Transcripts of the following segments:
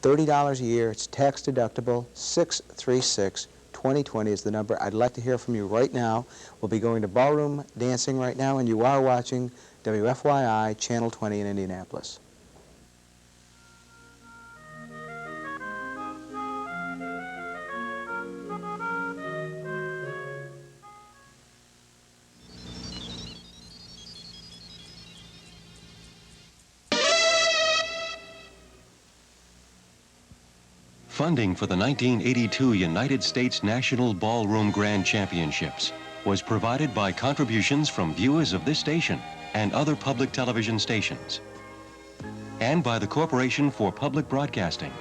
$30 a year. It's tax deductible. 636-2020 is the number. I'd like to hear from you right now. We'll be going to ballroom dancing right now, and you are watching WFYI Channel 20 in Indianapolis. Funding for the 1982 United States National Ballroom Grand Championships was provided by contributions from viewers of this station and other public television stations, and by the Corporation for Public Broadcasting.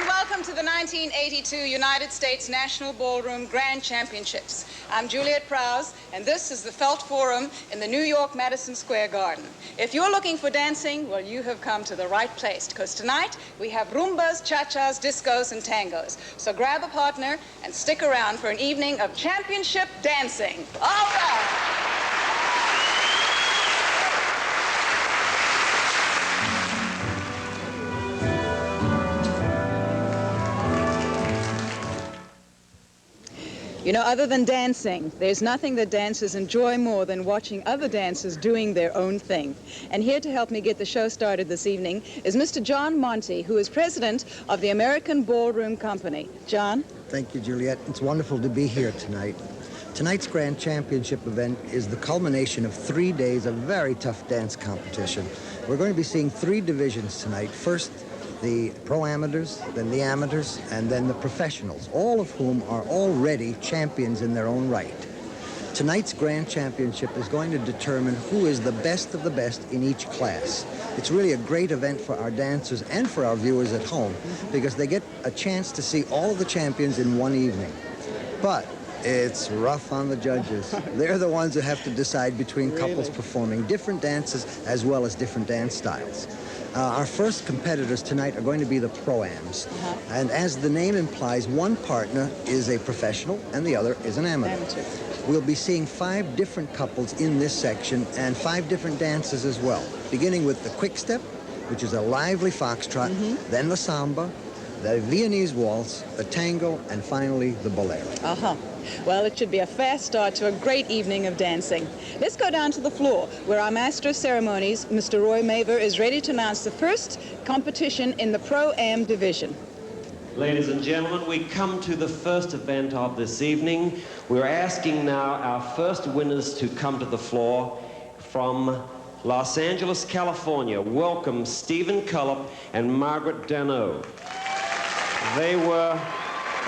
Welcome to the 1982 United States National Ballroom Grand Championships. I'm Juliet Prowse, and this is the Felt Forum in the New York Madison Square Garden. If you're looking for dancing, well, you have come to the right place, because tonight we have rumbas, cha-chas, discos, and tangos. So grab a partner and stick around for an evening of championship dancing. All right. You know, other than dancing, there's nothing that dancers enjoy more than watching other dancers doing their own thing. And here to help me get the show started this evening is Mr. John Monty, who is president of the American Ballroom Company. John? Thank you, Juliet. It's wonderful to be here tonight. Tonight's Grand Championship event is the culmination of 3 days of very tough dance competition. We're going to be seeing 3 divisions tonight. First, the pro-amateurs, then the amateurs, and then the professionals, all of whom are already champions in their own right. Tonight's Grand Championship is going to determine who is the best of the best in each class. It's really a great event for our dancers and for our viewers at home, because they get a chance to see all of the champions in one evening. But it's rough on the judges. They're the ones who have to decide between couples performing different dances as well as different dance styles. Our first competitors tonight are going to be the pro-ams. And as the name implies, one partner is a professional and the other is an amateur. We'll be seeing 5 different couples in this section and 5 different dances as well, beginning with the quick step, which is a lively foxtrot, then the samba, the Viennese waltz, the tango, and finally the bolero. Well, it should be a fast start to a great evening of dancing. Let's go down to the floor, where our Master of Ceremonies, Mr. Roy Maver, is ready to announce the first competition in the Pro-Am division. Ladies and gentlemen, we come to the first event of this evening. We're asking now our first winners to come to the floor from Los Angeles, California, welcome Stephen Culp and Margaret Dano. They were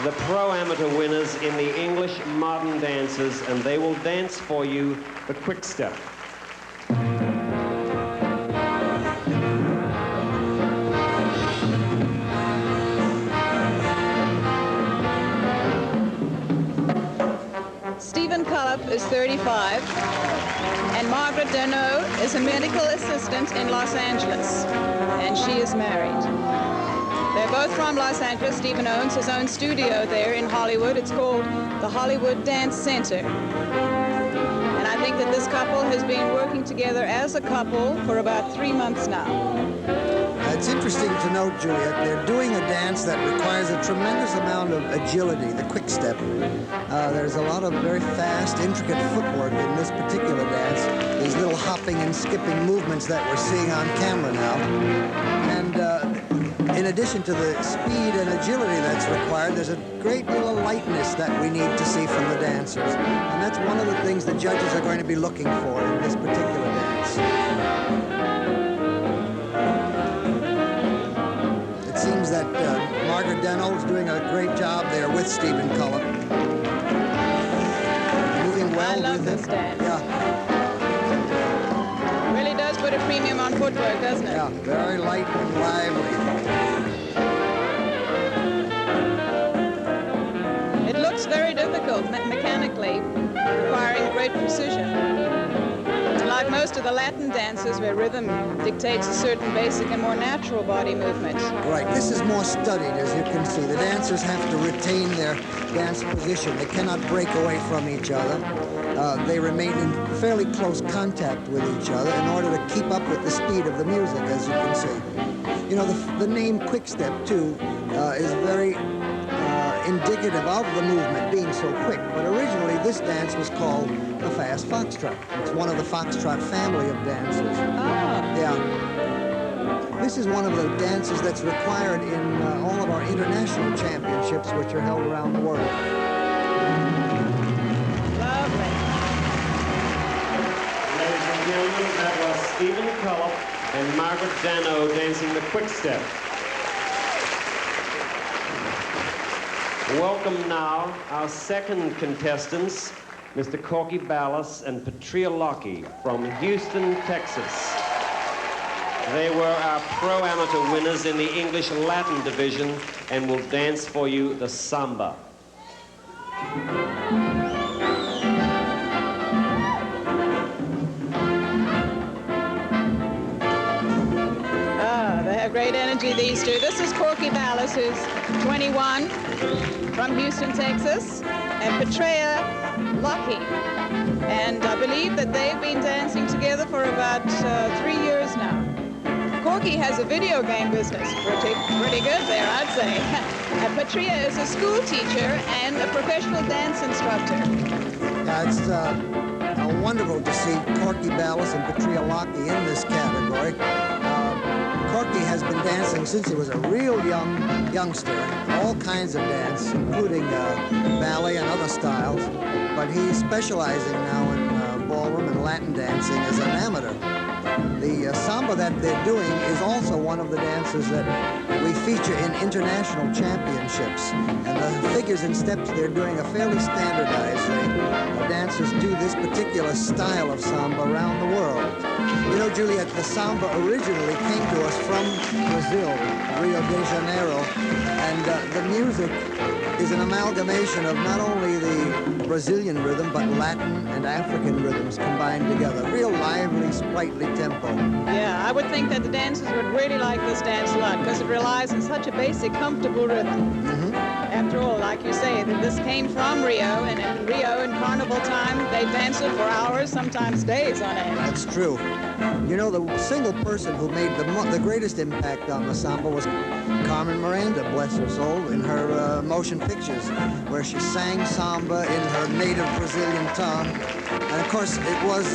the pro-amateur winners in the English modern dances, and they will dance for you the quick step. Stephen Culp is 35, and Margaret Dano is a medical assistant in Los Angeles, and she is married. They're both from Los Angeles. Stephen owns his own studio there in Hollywood. It's called the Hollywood Dance Center. And I think that this couple has been working together as a couple for about 3 months now. It's interesting to note, Juliet, they're doing a dance that requires a tremendous amount of agility, the quick step. There's a lot of very fast, intricate footwork in this particular dance, these little hopping and skipping movements that we're seeing on camera now. And in addition to the speed and agility that's required, there's a great deal of lightness that we need to see from the dancers. And that's one of the things the judges are going to be looking for in this particular dance. It seems that Margaret Dano is doing a great job there with Stephen Culp. Moving well I love with this him. dance. Yeah. Really does put a premium on footwork, doesn't it? Yeah, very light and lively. It looks very difficult mechanically, requiring great precision. And like most of the Latin dances where rhythm dictates a certain basic and more natural body movement. Right, this is more studied, as you can see. The dancers have to retain their dance position. They cannot break away from each other. They remain in fairly close contact with each other in order to keep up with the speed of the music, as you can see. You know, the name quick step, too, is very indicative of the movement being so quick. But originally, this dance was called the fast foxtrot. It's one of the foxtrot family of dances. Ah. Yeah. This is one of the dances that's required in all of our international championships, which are held around the world. Lovely. Ladies and gentlemen, that was Stephen Culp and Margaret Dano dancing the quick step. Welcome now our second contestants, Mr. Corky Ballas and Petria Lockie from Houston, Texas. They were our pro-amateur winners in the English Latin division and will dance for you the samba. They have great energy, these two. This is Corky Ballas, who's 21, from Houston, Texas, and Petria Lockie. And I believe that they've been dancing together for about 3 years now. Corky has a video game business, pretty good there, I'd say. And Petria is a school teacher and a professional dance instructor. Yeah, it's wonderful to see Corky Ballas and Petria Lockie in this category. Corky has been dancing since he was a real youngster, all kinds of dance, including ballet and other styles, but he's specializing now in ballroom and Latin dancing as an amateur. The samba that they're doing is also one of the dances that we feature in international championships, and the figures and steps they're doing are fairly standardized. The dancers do this particular style of samba around the world. You know, Juliet, the samba originally came to us from Brazil, Rio de Janeiro, and the music is an amalgamation of not only the Brazilian rhythm, but Latin and African rhythms combined together. Real lively, sprightly tempo. Yeah, I would think that the dancers would really like this dance a lot because it relies on such a basic, comfortable rhythm. Mm-hmm. After all, like you say, that this came from Rio, and in Rio in carnival time, they dance it for hours, sometimes days on end. That's true. You know, the single person who made the greatest impact on the samba was Carmen Miranda, bless her soul, in her motion pictures, where she sang samba in her native Brazilian tongue. And of course, it was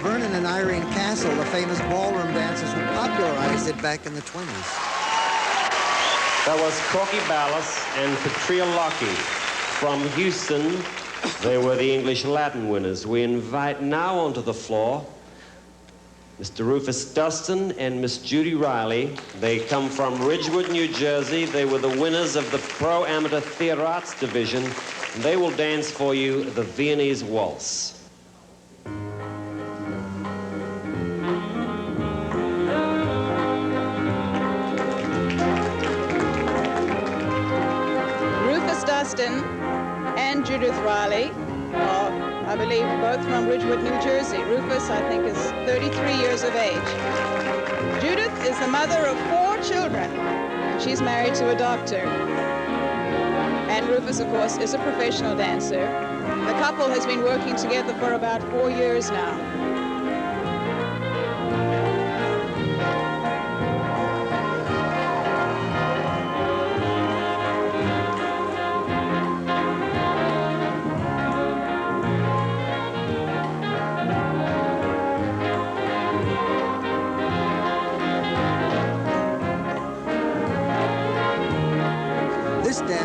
Vernon and Irene Castle, the famous ballroom dancers, who popularized it back in the 20s. That was Corky Ballas and Petria Lockie from Mr. Rufus Dustin and Miss Judy Riley. They come from Ridgewood, New Jersey. They were the winners of the Pro Amateur Theater Arts Division, and they will dance for you the Viennese Waltz. Dustin and Judith Riley are, I believe, both from Ridgewood, New Jersey. Rufus, I think, is 33 years of age. Judith is the mother of 4 children, and she's married to a doctor. And Rufus, of course, is a professional dancer. The couple has been working together for about 4 years now.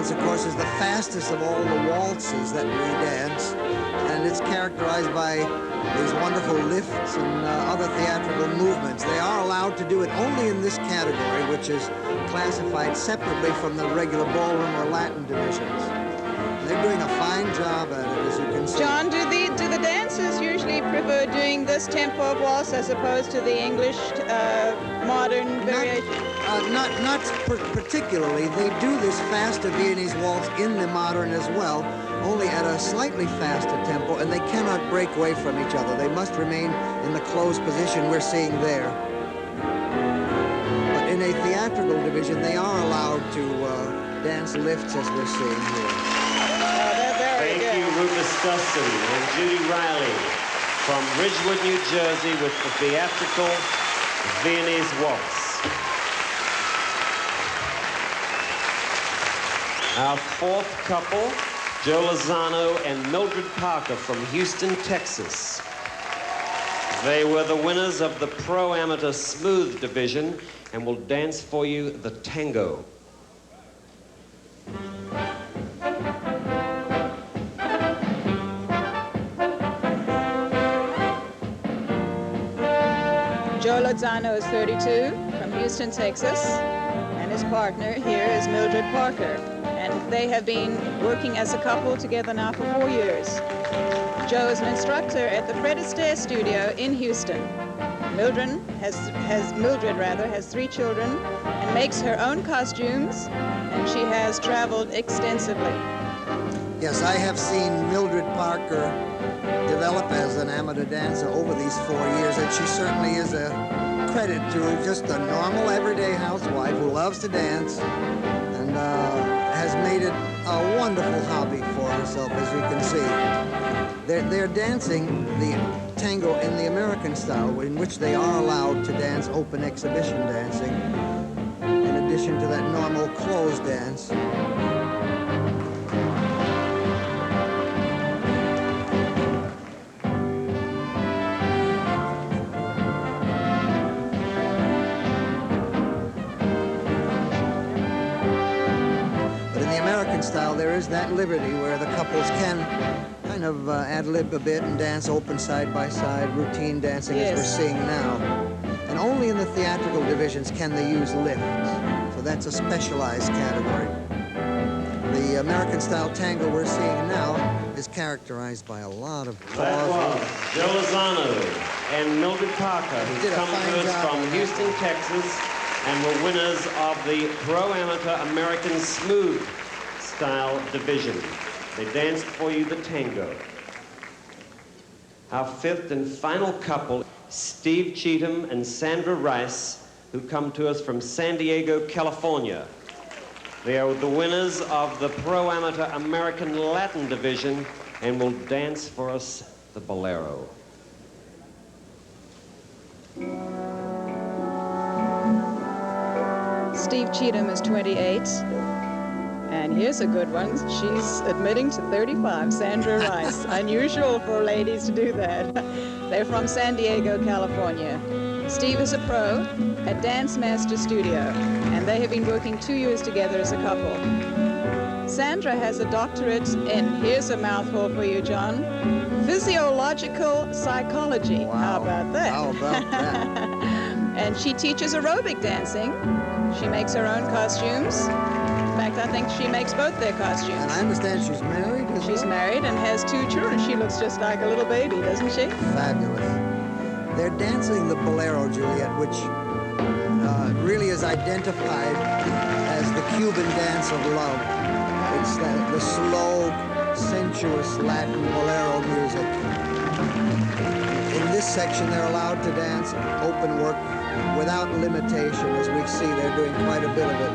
Of course, is the fastest of all the waltzes that we dance, and it's characterized by these wonderful lifts and other theatrical movements. They are allowed to do it only in this category, which is classified separately from the regular ballroom or Latin divisions. They're doing a fine job at it, as you can see. John, do the dancers usually prefer doing this tempo of waltz as opposed to the English modern variation? Not particularly. They do this faster Viennese waltz in the modern as well, only at a slightly faster tempo, and they cannot break away from each other. They must remain in the closed position we're seeing there. But in a theatrical division, they are allowed to dance lifts as we're seeing here. Thank you, Rufus Dustin and Judy Riley from Ridgewood, New Jersey, with the theatrical Viennese Waltz. Our 4th couple, Joe Lozano and Mildred Parker from Houston, Texas. They were the winners of the Pro Amateur Smooth Division and will dance for you the tango. Joe Lozano is 32, from Houston, Texas, and his partner here is Mildred Parker. And they have been working as a couple together now for 4 years. Joe is an instructor at the Fred Astaire studio in Houston. Mildred has 3 children and makes her own costumes, and she has traveled extensively. Yes, I have seen Mildred Parker develop as an amateur dancer over these 4 years, and she certainly is a credit to just a normal everyday housewife who loves to dance and has made it a wonderful hobby for herself, as you can see. They're dancing the tango in the American style, in which they are allowed to dance open exhibition dancing, in addition to that normal closed dance. Style, there is that liberty where the couples can kind of ad-lib a bit and dance open side by side, routine dancing as we're seeing now. And only in the theatrical divisions can they use lifts. So that's a specialized category. The American style tango we're seeing now is characterized by a lot of pause. That was Joe Lozano and Mildred Parker, who come to us from Houston, Texas, and were winners of the Pro Amateur American Smooth Style Division. They danced for you the tango. Our 5th and final couple, Steve Cheatham and Sandra Rice, who come to us from San Diego, California. They are the winners of the Pro Amateur American Latin Division and will dance for us the Bolero. Steve Cheatham is 28. And here's a good one. She's admitting to 35, Sandra Rice. Unusual for ladies to do that. They're from San Diego, California. Steve is a pro at Dance Master Studio, and they have been working 2 years together as a couple. Sandra has a doctorate in, here's a mouthful for you, John, physiological psychology. Wow. How about that? How about that? And she teaches aerobic dancing. She makes her own costumes. In fact, I think she makes both their costumes. And I understand she's married as She's well? married and has 2 children. She looks just like a little baby, doesn't she? Fabulous. They're dancing the Bolero, Juliet, which really is identified as the Cuban dance of love. It's the slow, sensuous Latin Bolero music. In this section, they're allowed to dance open work without limitation. As we see, they're doing quite a bit of it.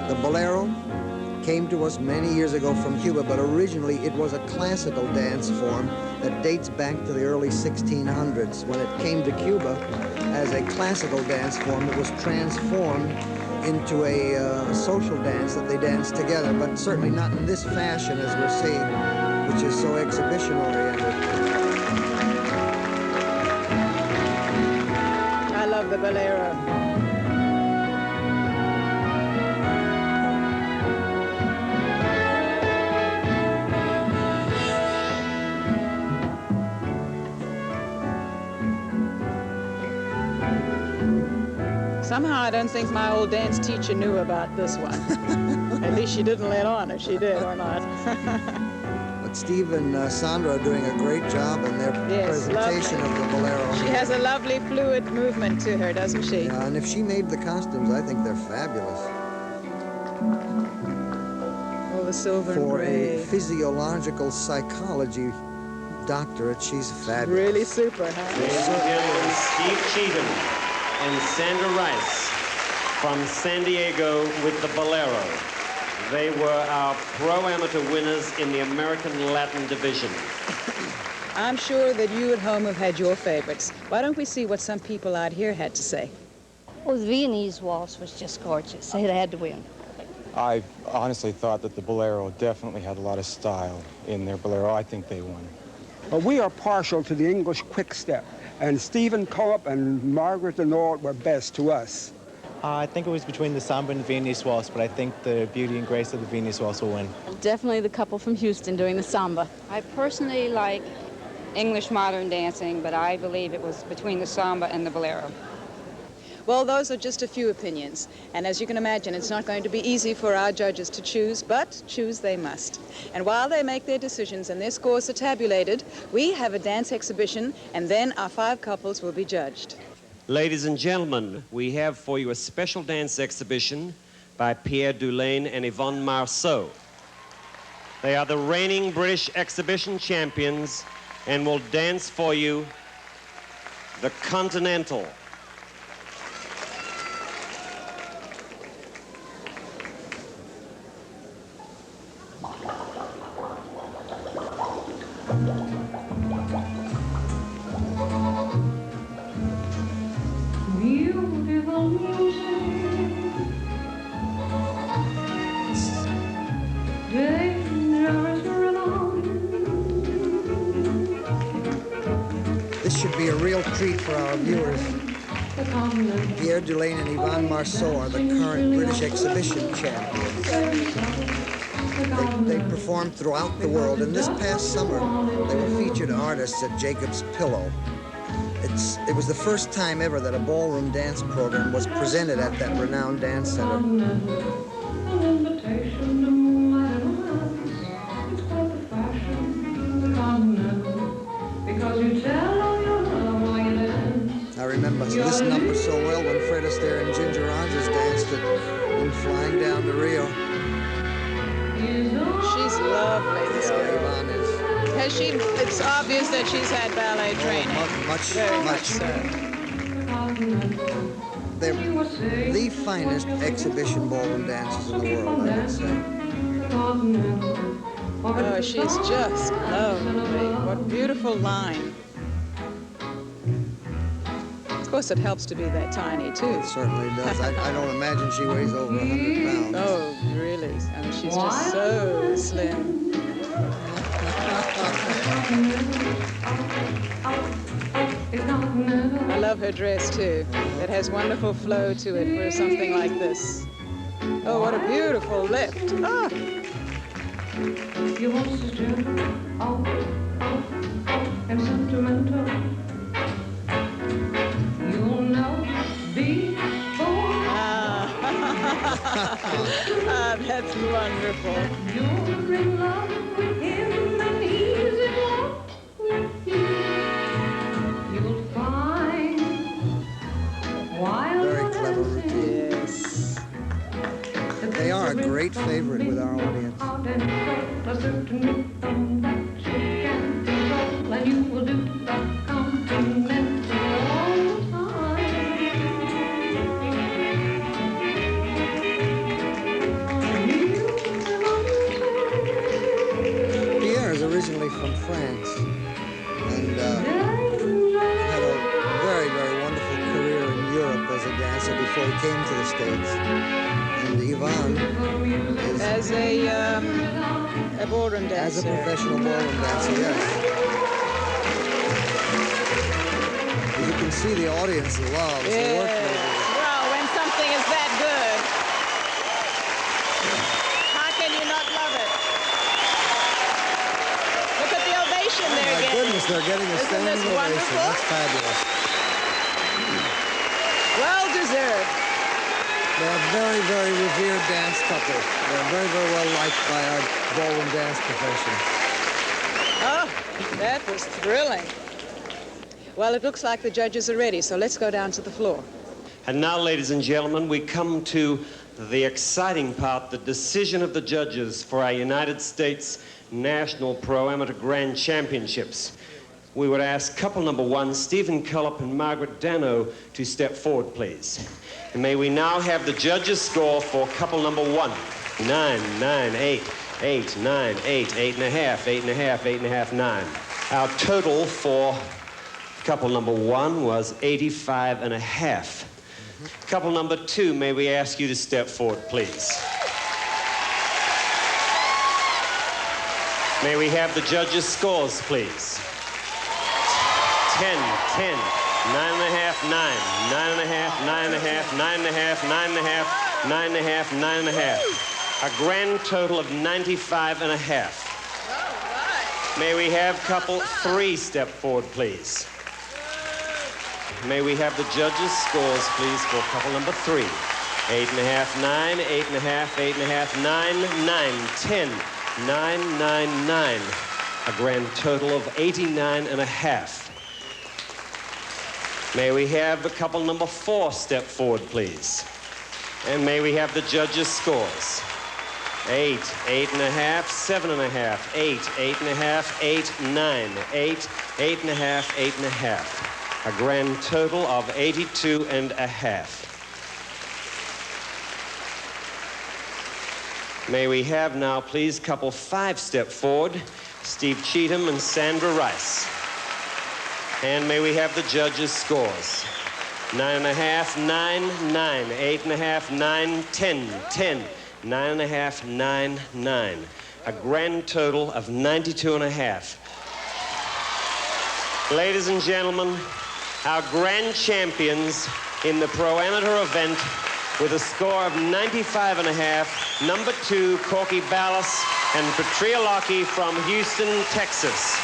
The Bolero came to us many years ago from Cuba, but originally it was a classical dance form that dates back to the early 1600s. When it came to Cuba as a classical dance form, it was transformed into a social dance that they danced together, but certainly not in this fashion as we're seeing, which is so exhibition-oriented. I love the Bolero. Somehow I don't think my old dance teacher knew about this one. At least she didn't let on if she did or not. But Steve and Sandra are doing a great job in their presentation of the Bolero. She has a lovely fluid movement to her, doesn't she? Yeah, and if she made the costumes, I think they're fabulous. Oh, the silver and For gray. a physiological psychology doctorate, she's fabulous. Really super, huh? Ladies and gentlemen, Steve Cheatham and Sandra Rice from San Diego with the Bolero. They were our pro-amateur winners in the American Latin division. I'm sure that you at home have had your favorites. Why don't we see what some people out here had to say? Oh, the Viennese waltz was just gorgeous. They had to win. I honestly thought that the Bolero definitely had a lot of style in their Bolero. I think they won. But we are partial to the English quick step, and Stephen Culp and Margaret Denord were best to us. I think it was between the samba and the Viennese waltz, but I think the beauty and grace of the Viennese waltz will win. Definitely the couple from Houston doing the samba. I personally like English modern dancing, but I believe it was between the samba and the Bolero. Well, those are just a few opinions. And as you can imagine, it's not going to be easy for our judges to choose, but choose they must. And while they make their decisions and their scores are tabulated, we have a dance exhibition, and then our 5 couples will be judged. Ladies and gentlemen, we have for you a special dance exhibition by Pierre, Dulane, and Yvonne Marceau. They are the reigning British exhibition champions and will dance for you the Continental. This should be a real treat for our viewers. Pierre, Delane, and Yvonne Marceau are the current British exhibition champions. They performed throughout the world, and this past summer, they were featured artists at Jacob's Pillow. It was the first time ever that a ballroom dance program was presented at that renowned dance center. I remember this number so well when Fred Astaire and Ginger Rogers danced it in Flying Down to Rio. She's lovely, this girl. Yvonne is. Has she, it's obvious that she's had ballet training. Very much so. They're the finest exhibition ballroom dancers in the world, I would say. Oh, she's just lovely. What beautiful line. Of course, it helps to be that tiny, too. It certainly does. I don't imagine she weighs over 100 pounds. Oh, really? I mean, she's just so slim. I love her dress, too. It has wonderful flow to it for something like this. Oh, what a beautiful lift. Ah. Your voice is gentle, and sentimental. You'll know before. That's wonderful. You're in love in an easy walk with you. You'll find while Very you're clever dancing. Yes. They are a great favorite with our audience. A certain rhythm that you can control, and you will do the continental all the time. Pierre is originally from France and had a very, very wonderful career in Europe as a dancer before he came to the States. And Yvonne is As a ballroom dancer. as a professional ballroom dancer, yes. As you can see, the audience loves the work. Well, when something is that good, how can you not love it? Look at the ovation Oh they're my getting. goodness, they're getting a Isn't standing this ovation. wonderful? That's fabulous. Well deserved. They're a very, very revered dance couple. They're very, very well liked by our ballroom dance profession. Oh, that was thrilling. Well, it looks like the judges are ready, so let's go down to the floor. And now, ladies and gentlemen, we come to the exciting part, the decision of the judges for our United States National Pro Amateur Grand Championships. We would ask couple number 1, Stephen Culp and Margaret Dano, to step forward, please. And may we now have the judges' score for couple number 1. 9, 9, 8, 8, 9, 8, 8.5, 8.5, 8.5, 9. Our total for couple number 1 was 85.5. Couple number 2, may we ask you to step forward, please. May we have the judges' scores, please. 10, 10, 9.5, 9, 9.5, 9.5, 9.5, 9.5, 9.5, 9.5. A grand total of 95.5. May we have couple 3 step forward, please. May we have the judges' scores, please, for couple number 3. 8.5, 9, 8.5, 8.5, 9, 9, 10, 9, 9, 9. A grand total of 89.5. May we have the couple number 4 step forward, please. And may we have the judges' scores. 8, 8.5, 7.5, 8, 8.5, 8, 9, 8, 8.5, 8.5. A grand total of 82.5. May we have now, please, couple 5 step forward, Steve Cheatham and Sandra Rice. And may we have the judges' scores. 9.5, 9, 9, 8.5, 9, 10, 10, 9.5, 9, 9. A grand total of 92.5. Ladies and gentlemen, our grand champions in the Pro Amateur event with a score of 95.5, number 2, Corky Ballas and Petria Lockie from Houston, Texas.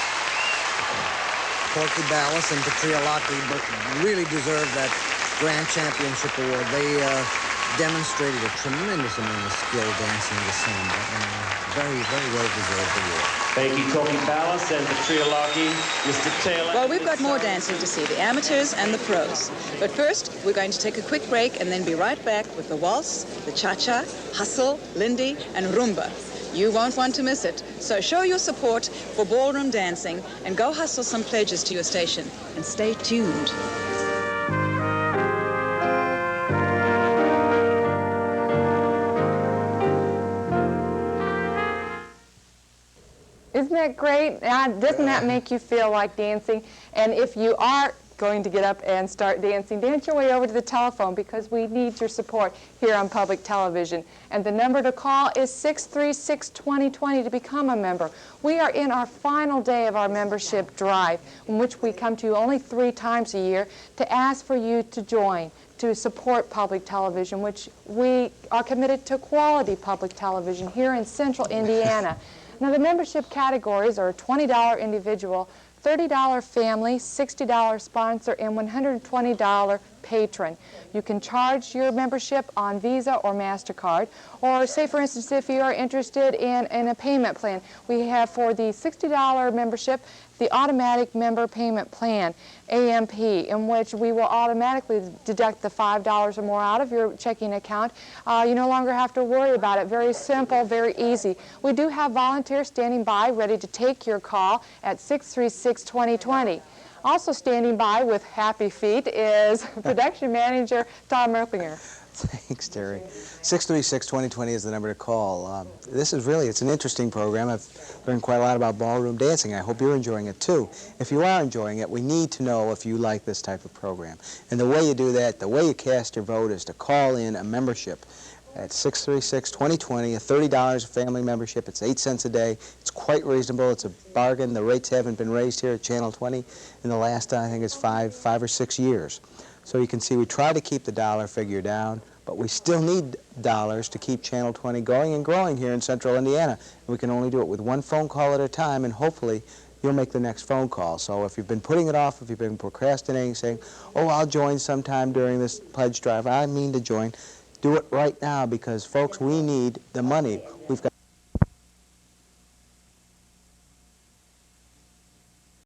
Corky Ballas and Petria Lockie really deserve that Grand Championship award. They demonstrated a tremendous amount of skill dancing the samba, and very, very well deserved award. Thank you, Corky Ballas and Petria Lockie. Mr. Taylor. Well, we've got more dancing to see, the amateurs and the pros. But first, we're going to take a quick break and then be right back with the waltz, the cha-cha, hustle, lindy, and rumba. You won't want to miss it. So show your support for ballroom dancing and go hustle some pledges to your station. And stay tuned. Isn't that great? Doesn't that make you feel like dancing? And if you are going to get up and start dancing, dance your way over to the telephone, because we need your support here on public television. And the number to call is 636-2020 to become a member. We are in our final day of our membership drive, in which we come to you only 3 times a year to ask for you to join, to support public television, which we are committed to quality public television here in central Indiana. Now the membership categories are $20 individual, $30 family, $60 sponsor, and $120 patron. You can charge your membership on Visa or MasterCard, or say for instance if you are interested in a payment plan. We have for the $60 membership the automatic member payment plan, AMP, in which we will automatically deduct the $5 or more out of your checking account. You no longer have to worry about it. Very simple, very easy. We do have volunteers standing by ready to take your call at 636-2020. Also standing by with happy feet is production manager Tom Merklinger. Thanks, Terry. 636-2020 is the number to call. This is really, it's an interesting program. I've learned quite a lot about ballroom dancing. I hope you're enjoying it too. If you are enjoying it, we need to know if you like this type of program. And the way you do that, the way you cast your vote is to call in a membership at 636-2020, $30 a family membership. It's 8 cents a day. It's quite reasonable. It's a bargain. The rates haven't been raised here at Channel 20 in the last, I think it's five or six years. So you can see we try to keep the dollar figure down, but we still need dollars to keep Channel 20 going and growing here in central Indiana. And we can only do it with one phone call at a time, and hopefully you'll make the next phone call. So if you've been putting it off, if you've been procrastinating, saying, oh, I'll join sometime during this pledge drive, I mean to join, do it right now because, folks, we need the money. We've got